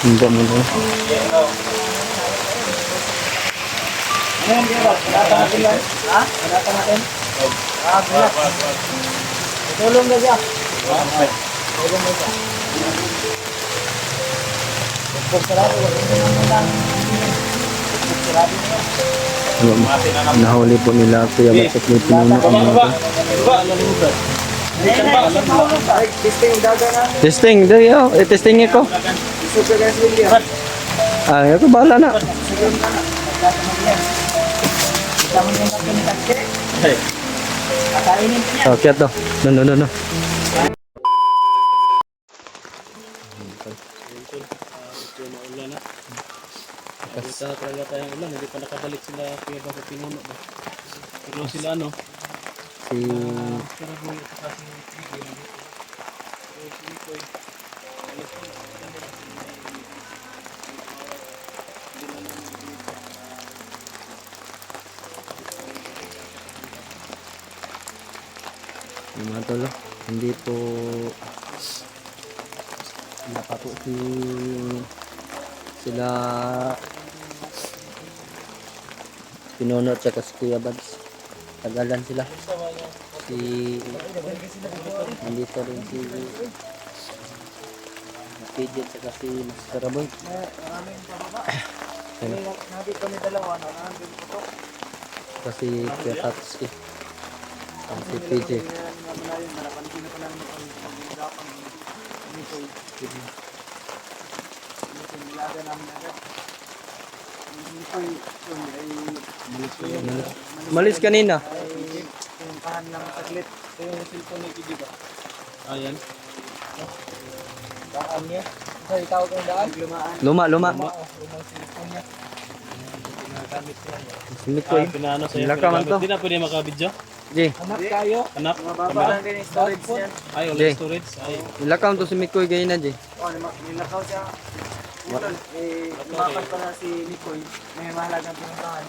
Hindi mo na. Ngayon, di ba? Panata natin yan. Ha? Panata natin. Bilas. Tulong na siya. Tulong na siya. Sarado. Sarado na. Nahuli po nila Kuya Bats at may pinuno ang mga Testing daga na. testing, dayo, testing ko. Super gas video. Ah, ako bahala na. Siguro na. Kita mo yung pagkakita. Kakainin niya. Oh, kaya to. No. Maulan na. Nakita na talaga tayong ulan. Hindi pa nakabalik sila Kuya Bats at pinuno ba. Pero sila ano? Si Pero po ito kasi bigyan. So sila ko yung mga tolo, hindi po napapo sila pinuno at saka si Kuya Bats. Tagalan sila. Si nandito rin si PJ at saka si Master Boy. Maraming pababa. Nakita ni dalawa na nandun ko to. Kasi Kuya Tatsuki ang si PJ. Napansin ko lang ang pag-usapan nito. Nilaga namin agad. Ito ay Malis kanina. pinuntahan lang saglit. Ito yung cellphone ni Gigi ba? ayan. Daan niya. Ito itawag yung daan. Lumaan. Luma. Lumang cellphone niya. Ginagamit ko yan. Simit ko Pinaano sa'yo. Nilaka man to. Hindi na pwede makabidyo. Jay, Anak kayo. Anak. Mababa lang din yung storage niya. Ay, Jay. ulit storage. Ay. nilakaw to simit ko gaya na Jay. Nilakaw siya. Ito, lumakas pa na si Nicoy. May mahalagang pinuntahan.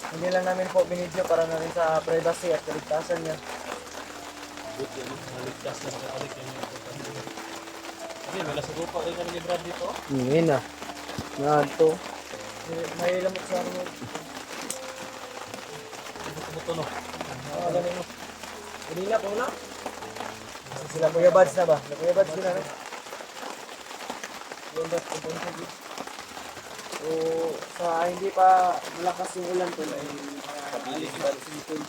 Hindi lang namin po binidyo para na rin sa privacy at kaligtasan niya. Buti ano. Naligtas na sa kalik. Hindi, may nasuko pa rin ni Brad dito. Ngayon na. Na to. May lamok sa ano. Buto no. Ganun mo. Kanina po na. Sila Kuya Bads na ba? Kuya Bads sila no? Kuya Bads po po. So, sa hindi pa malakas yung ulan po ay pabilis ba si Nicoy.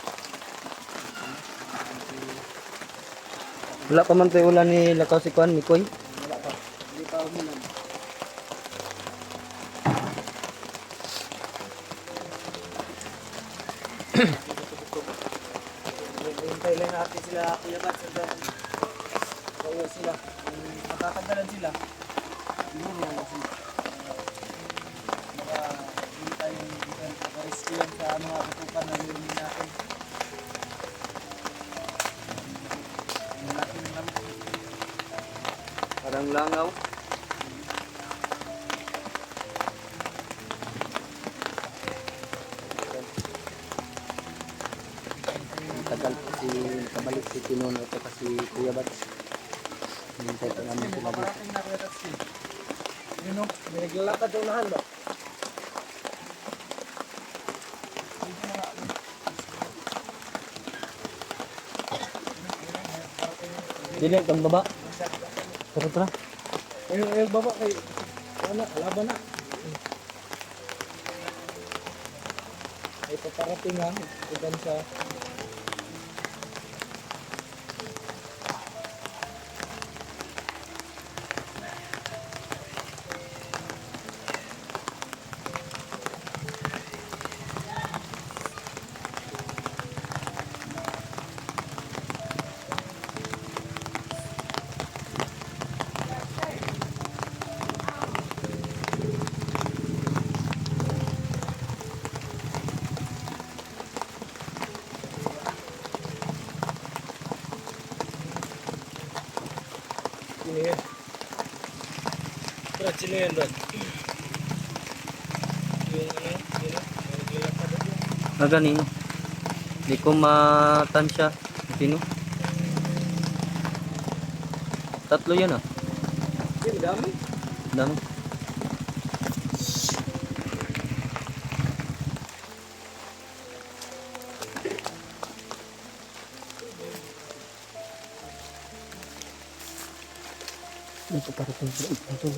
Wala pa man tayo ulan ni lakaw si Kwan, Mikoy. Wala pa. Hindi pa umulan. Hintay lang natin sila Kuya Bads hanggang pauwi sila. Kung matatagalan sila, siguro hintay yung rescue yan sa mga tutupan na lirin natin. Malaki ng lamok. Parang langaw. Tagal pa si nakabalik si Pinuno at saka si Kuya Bats. Hintay pa namin sila dito. Maparating na Kuya Tatsi. Yun o, may naglalakad sa unahan ba? Dili, kang baba. Tara. Ayun, baba kay... Ano, laban na. Ay, paparating ha. Iban sa... Sino yun? Brad, sino yun, Brad? Yung ano, yun o? May naglalakad doon. Ganino. Hindi ko matansya. Sino? Tatlo yan ah. Hindi, madami. Dami. para tuloy.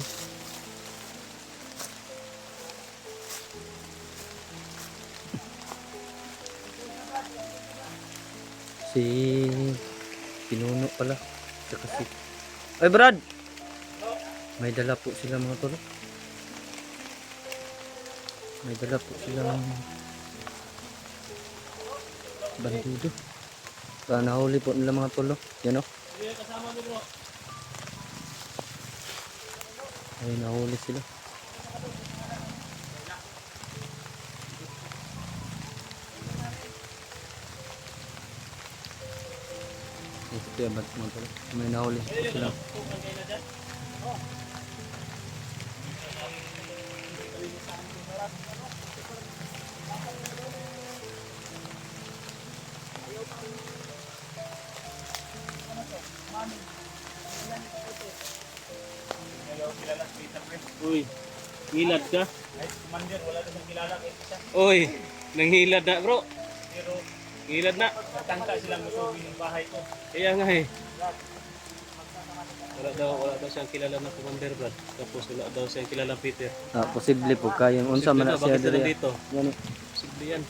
Si Pinuno pala. Saka si... Ay Brad! May dala po sila mga tolo. May dala po sila bandido. Kaya nahuli po nila mga tolo. Yan o. Ay nahuli sila. Ito yung mga tolo. May nahuli po sila. Uy, hilad ka? Uy, nanghilad na bro. Hilad na. Tangka silang masugin yung bahay ko. Kaya nga eh. Wala daw siyang kilala na commander Brad. Tapos wala daw siyang kilala Peter. Ah, posible po kayang unsa man na siya Bakit na diri. dito? Yan o. Posible yan.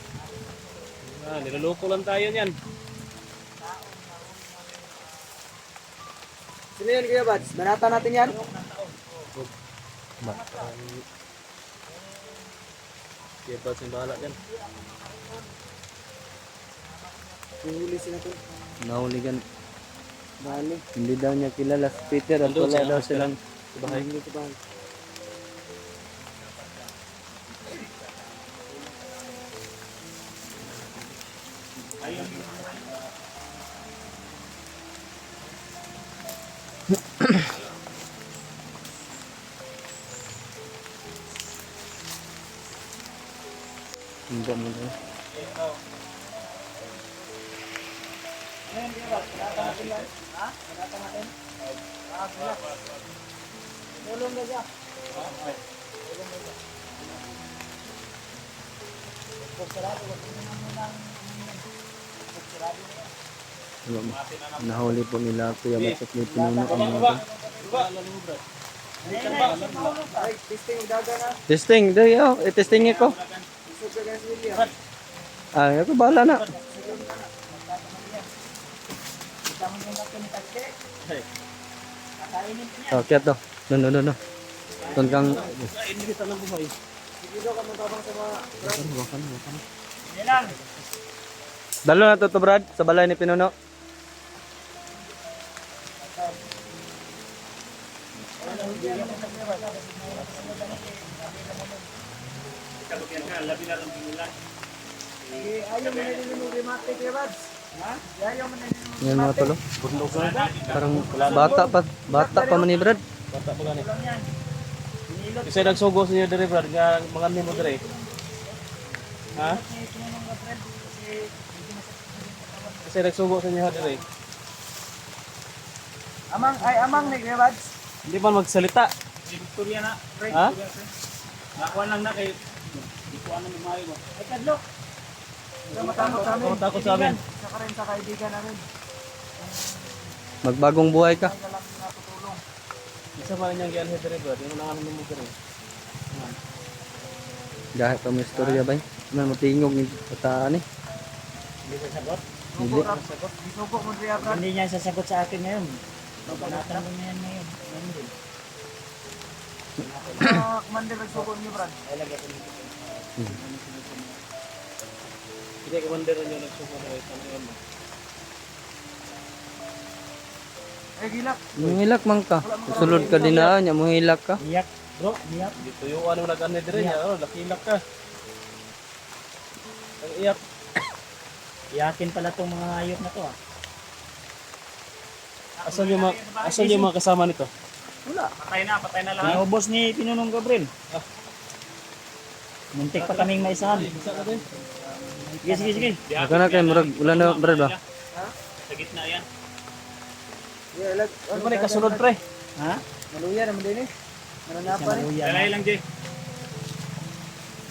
Ah, niloloko lang tayo niyan. Sino yan Kuya Bads? Banata natin yan? Kaya ba siyang bahala dyan? Huli sila to. Nahuligan. Bali. Hindi daw niya kilala si Peter at Nandun wala siya, daw mas silang Sa bahay. Huli sa bahay. hindi mo daw. Tulong na siya. Wala mo. Nahuli po nila Kuya Bats at may Pinuno ang mga tol. Ay, testing daga na. Testing, dali oh, i-testing ko. Isog ka guys William. Ah, ako bahala na. Oh, kaya to. No. Ton kang Hindi kita lang buhay. Sige daw ka matabang sa mga wakan. Yan lang. Dalo na to Brad sa balay ni Pinuno. Ayaw mo na din yung remate Kuya Bads. Ha? Ayaw mo na din yung Yan mga tolo. Parang bata pa man ni Brad. Bata pa gani. Kasi nagsugo sa inyo dere Brad nga mga nimo dere. Ha? Kasi nagsugo sa inyo dere. Amang ni Kuya Bads. Hindi man magsalita. Victoria na. Ha? Nakuha lang na kay di ko ano mayo mo. Ay kadlok. Matakot sa amin. Matakot sa amin. Saka rin sa kaibigan namin. Magbagong buhay ka. Kaya lang natutulong. Isa pa rin yung giyan dere Brad. Yung nang ano mo dere. Dahil pa may istorya ba? Ano matingog ni pataan eh. Hindi sasagot? Hindi. Isuko mo Kuya Brad. Hindi niya sasagot sa akin ngayon. Babanatan mo na yan ngayon. Ngayon din. Commander nagsuko niyo Brad. Ay, lagay ko nito. Hindi commander niyo nagsugo na ito ngayon. Eh gilak. Muhilak man ka. Sulod ka din na nya muhilak ka. Niyak, bro. Niyak. Dito yung ano nag-ano dere niya. Oh, lakilak ka. Ang iyak. Iyakin pala tong mga hayop na to ah. Asan yung mga kasama nito? Patay na lahat. Naubos ni Pinunong Gabriel. Muntik pa kaming maisahan. Isa na din. Sige. Aka na kay murag wala na Brad ba? Sa gitna yan. Yeah, lag. Ano ba ni kasunod pre? Ha? Maluya naman din eh. Mananapa rin. Maluya na. lang Jay.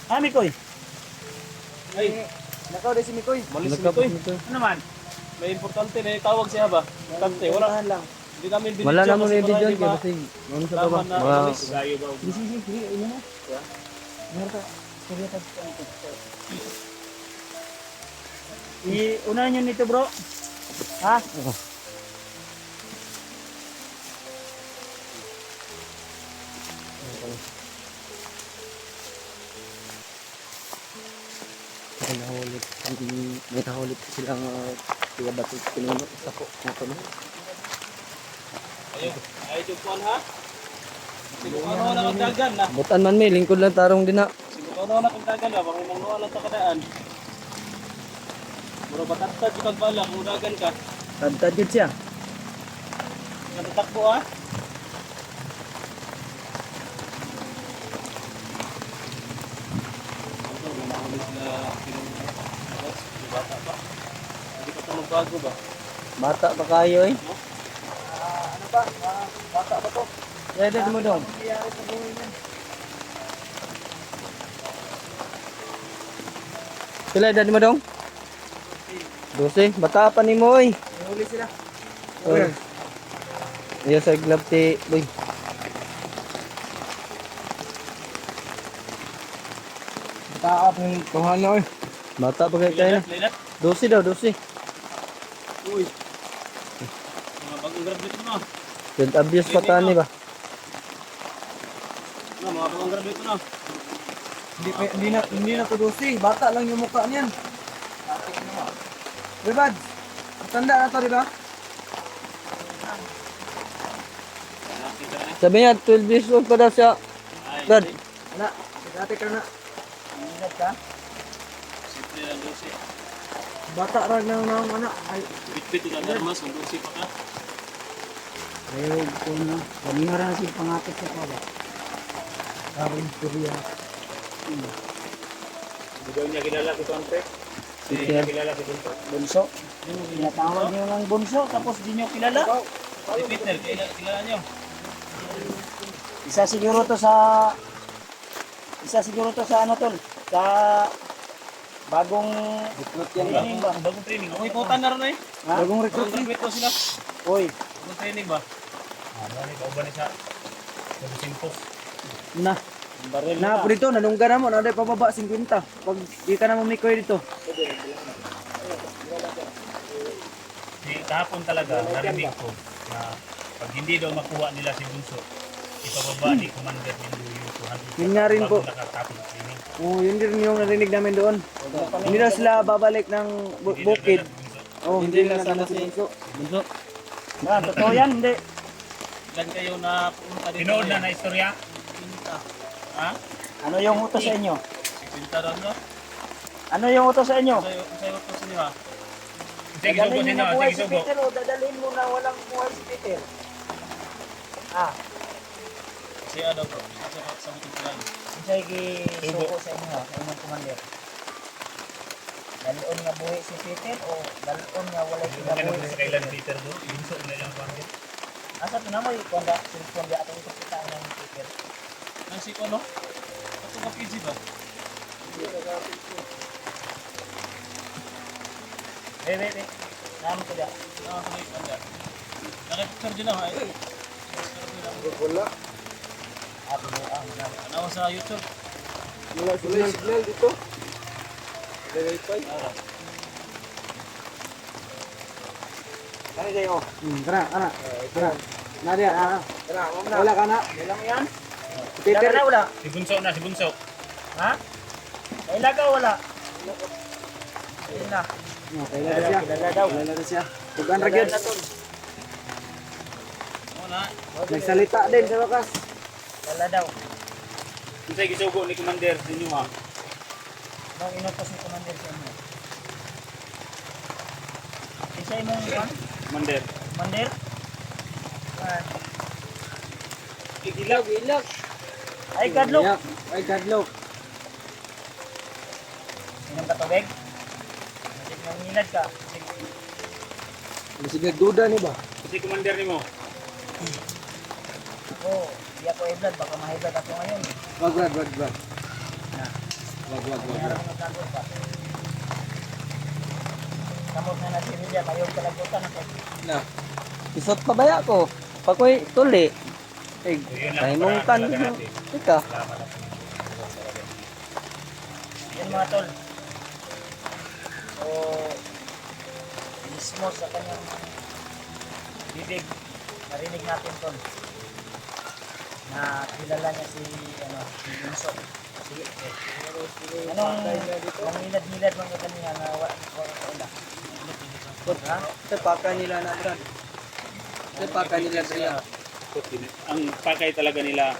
Ah, Mikoy. Ay, Nakaw din si Mikoy. malis Nagkapos nito eh. nito. Ano man? May importante na tawag siya ba? Importante, wala. Puntahan lang. Hindi kami binidyo. Wala na mo kasi na video para dyan. hindi Kaya kasi, ano sa baba? laman na Mga, alis. Gayo ba? Sige, ano mo? Meron ka. Sige, unahin nyo nito bro. Ha? may nahulit. May nahulit silang tiga bato pinuno. Sako. Ito na. Ayun. Ayun yung puan ha. Siguro na ang dagan na. Butan man may. Lingkod lang tarong din na. Siguro na ang dagan na. Baka nang nuwa lang takadaan. Muro batatad yung kagbala kung dagan ka. Tadtad yun siya. Natatakbo ha. Bata pa. Hindi pa ito magbago ba? Bata pa kayo eh. Ano ba? Bata ba to? Edad mo dong. Nangyayari sa buhay niyan. Sila edad mo dong? 12. Bata pa ni mo eh. Nahuli sila. Oh. Iya sa glove ti boy. Taap ng tuhan na eh. Bata pa kayo tayo na. Lilat. 12 daw, 12. Uy. Mga bagong graduate mo na. Good abuse pa tani ba? Mga bagong graduate mo na. Hindi na to dosi. Bata lang yung mukha niyan. Ribad, matanda na to, di ba? Sabi niya 12 years old pa daw siya. Brad, Wala, dati ka na. Ingat ka. Simple lang dosi. Bata rin lang ng anak. Ay, Bit-bit yung alarmas kung dosi pa ka. Ayaw ko na. Kanina rin si pangatot sa kaba. karin Korea. Hindi daw niya kilala ko Tonte. Hindi Peter. niya kilala ko Tonte. Bunso. Tinatawag niyo ng bunso tapos di niyo kilala. Si Peter, kilala niyo. Isa siguro to sa ano tol? Sa bagong training ba? Bagong training. Ako iputan na rin eh. Ha? Bagong Bagong recruit. graduate daw sila. Oy, Bagong training ba? Bani ka uban sa Simpos. Na. Baril Na po dito, nanungga na mo. Naday pababa, 50. Pag di ka na mamikoy dito. Kahapon talaga, narinig ko na pag hindi daw makuha nila si Bunso, ipababa ni Commander Mindu yung 200. Yun nga rin po. Bago nakatapos ng training. Oh, yun din yung narinig namin doon. Hindi na sila babalik ng bukid. Oh, hindi na sana si Bunso. bunso. yan, totoo yan, hindi. Ilan kayo na pumunta dito? Tinood na istorya? Ha? Ano yung utos sa inyo? Si Pinta daw no? Ano yung utos sa inyo? Sa'yo po sa inyo ha? Dadalhin niyo na buhay si Peter o dadalhin mo na walang buhay si Peter? Ah, Si ano bro? Sa muting plan. siya gisuko sa inyo, sa inyong commander. Dalon nga buhay si Peter o dalon nga walay sila buhay si Peter? Peter do? Bunso na lang pangit. Asa ito naman yung kunda, cellphone di atong ipakita ng Peter. Ang si ko no? Ito ka PG ba? Wait. Naman ko diya. Nakakalipan Nakipicture din lang ha? Wala. Ato mo ang mga. Ano sa YouTube? Wala signal dito. Wifi. Kani kayo. Kana. Nadia, Kana, wala ka na. Ilang yan? Peter, Wala na wala. Si Bunso na, si Bunso. Ha? Kailan ka wala? Ayun na. kailan na siya. Kilala daw. Kailan na siya. Tugan ra gyud. Wala. Nagsalita din sa wakas. Kilala daw. Kung sa'yo gisugo ni Commander sa inyo ha? Nung inutos ni Commander sa inyo. Isa imong kan? Commander. Commander? Igilaw. Ay, kadlok. Ay, kadlok. Inom ka tubig? Masig nang ngilad ka. Masig nagduda ni ba? Si Commander ni mo. Ako, di ako i-blood. Baka ma-high-blood ako ngayon. Wag. Na, Wag. mayroon ng kadlok pa. Kamot na natin niya. Mayroon kalagutan ako. Na. Isot pa baya ko. Pakoy tuli. Eh, Yun lang, kaya mong para kan talaga mo. natin. Ika. Salamat natin. Yan mga tol. O, mismo sa kanyang bibig, narinig natin tol. Na kilala niya si, si Bunso. Sige, anong nilad-nilad mga kanina na wala kaula? Ha? Paka nila na Brad. Paka nila siya. Ang pakay talaga nila,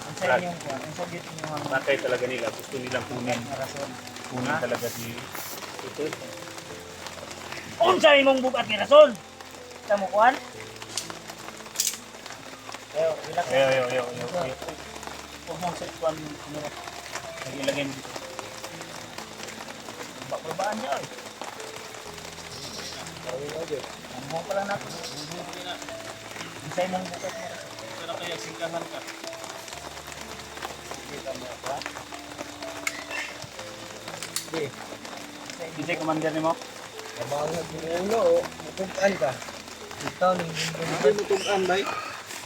Ang sa inyong kuwan, ang sa beauty niyo ang pakay talaga nila. Gusto nilang kunin. rason. Kunin talaga si ito. Unsa imong bukat ni rason? Sa mo kuwan? Ayo, relax. Ayo. Huwag mong set kuhan. Ilagay mo dito. Bakbaan niya oy. Ang mo pala natin. Unsa imong bukat ni rason? Pero kaya singkahan ka. Dito mo ba? Hindi commander ni mo? Abangag mo ulo o. Mutugan ka. Ikaw ning hindi mutugan bay.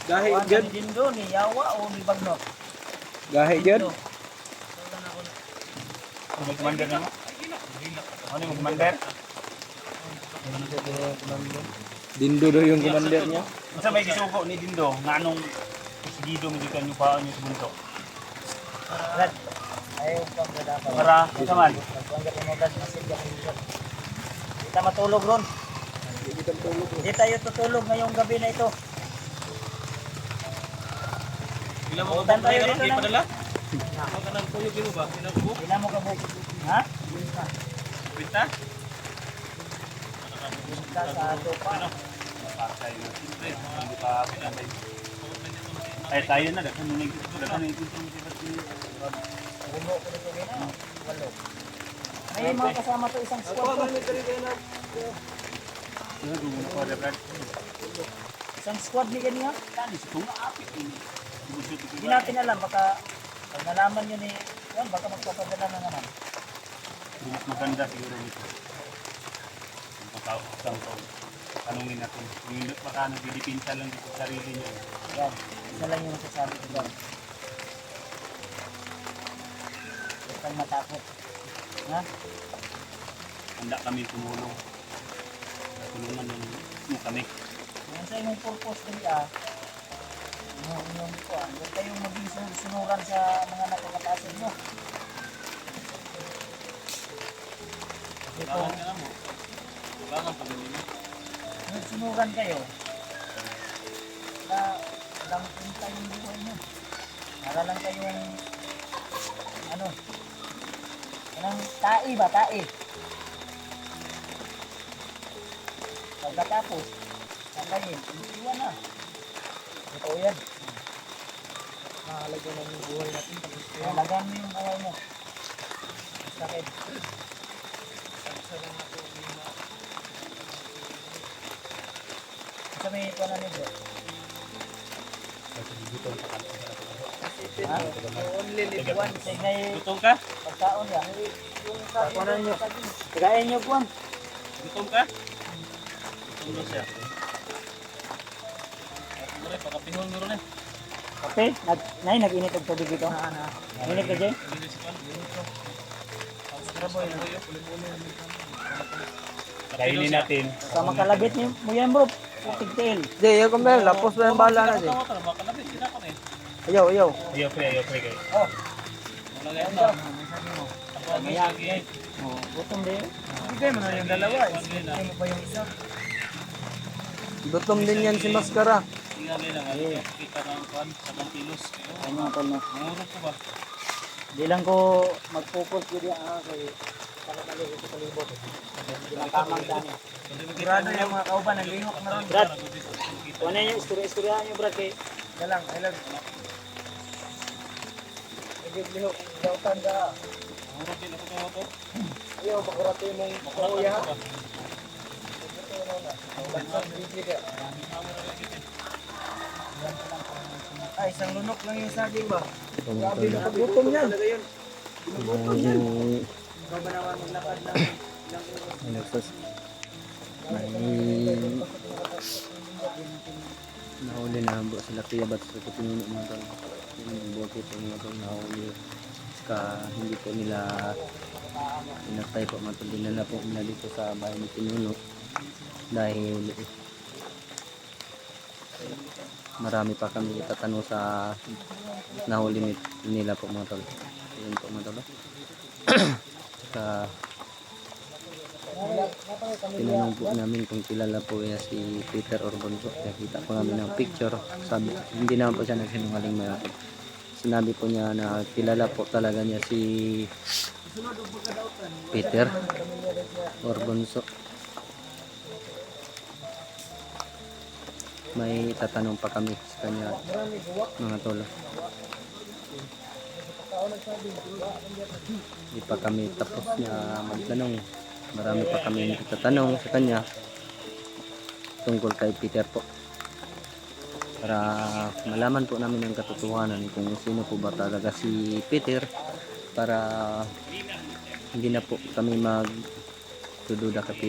Gahi Kuwan gyud. ni Dindo ni Yawa o ni Bagnot? Gahi gyud. Ano commander ni mo? Ano yung commander? Dindo daw yung commander niya. Unsa may gisuko ni Dindo nga anong isigido mo dito yung paa niyo sa bunto? Brad, ayaw pang gadapan. Para sa man. Nagpanggap yung odas na silya ng Diyos. Di tayo matulog ron. Di tayo tutulog ngayong gabi na ito. Ilan mo ba tayo dito na? padala? Ako ka nang tuyog mo ba? Ilan mo? Di na mo kabuk. Ha? Pinta? Punta sa ato pa. Patay na. Siyempre, hindi pa pinabay. Ay tayo na, dakan nung nagtito, dakan nung nagtito mo siya. Ulo ko dito rin na. Walo. May mga kasama to isang squad to. Isang squad ni ganyan. Hindi natin alam. Baka pag nalaman nyo ni Juan, baka magpapadala na naman. Mas maganda siguro nito. Ang tanungin natin. Yung baka nagdidipinsa lang dito sa sarili niyo. Yan. Isa lang yung masasabi ko doon. Huwag kang matakot. Ha? Handa kami tumulong. Tulungan mo kami. Yan sa inyong purpose din inyong kuwan. Huwag kayong maging sunuran sa mga nakakatasin nyo. Kasi kung ka na mo. Kailangan pa rin nila. sunuran kayo, na lang punta yung buhay nyo. Para lang kayong anong tae ba? Tae. Pagkatapos, sakayin, iwan na. Ito yan. Mahalaga na yung buhay natin. Halagan mo yung buhay mo. Sakit. Sa may ito na nito. Ha? Only live one. Kasi may Gutom ka? pagkaon ya. Ako na nyo. Kagayin nyo buwan. Gutom ka? Gutom na siya. Mure, pakapihon mo rin eh. Kape? Nag-init ang tubig dito. Init ka, Jay? Kainin natin. Sa makalabit niyo mo yan, bro. Tigtail. Di, yung kumel. Lapos na yung bala na di. Makalapit, sila ko na eh. Ayaw, ayaw. Ayaw pre kayo. Oh, Wala ganyan na. Ako ang Ayan. lagi. oh, gutom din. Bigay mo na yung dalawa. Hindi mo pa yung isa. Gutom din yan si Maskara. Tingnan nila nga. Kita ng kwan sa mga kilos. Ay mga tol na. Mangurog ko ba? Di lang ko mag-focus ko diyan kay kalabali ko sa palibot. Hindi matamang dami. Sigurado yung mga kauban. Nalihok na ron. Brad, kung ano yung istorya nyo, Brad, kay Galang, I love. Nagiblihok. Dautan ka. Mangurog din ako kawa ko. Ayaw, bakurati mong kuya. Ay, isang lunok lang yung saging ba? Grabe na kagutom yan. Yung Babanawan maglakad lang. May nahuli na po sila Kuya Bat sa Pinuno mga tol. Yung bote po mga tol nahuli. Hindi po nila pinatay po mga tol. Dinala po nila dito sa bahay ni Pinuno. Dahil marami pa kami itatanong sa nahuli nila po mga tol. Yun po mga tol. Saka tinanong po namin kung kilala po niya si Peter Orbonso. Nakita po namin ng picture. Sabi, hindi naman po siya nagsinungaling mga tol. Sinabi po niya na kilala po talaga niya si Peter Orbonso. May tatanong pa kami sa kanya mga tol. Hindi pa kami tapos na magtanong. Marami pa kami itatanong sa kanya tungkol kay Peter po. Para malaman po namin ang katotohanan kung sino po ba talaga si Peter, para hindi na po kami magdududa kay Peter.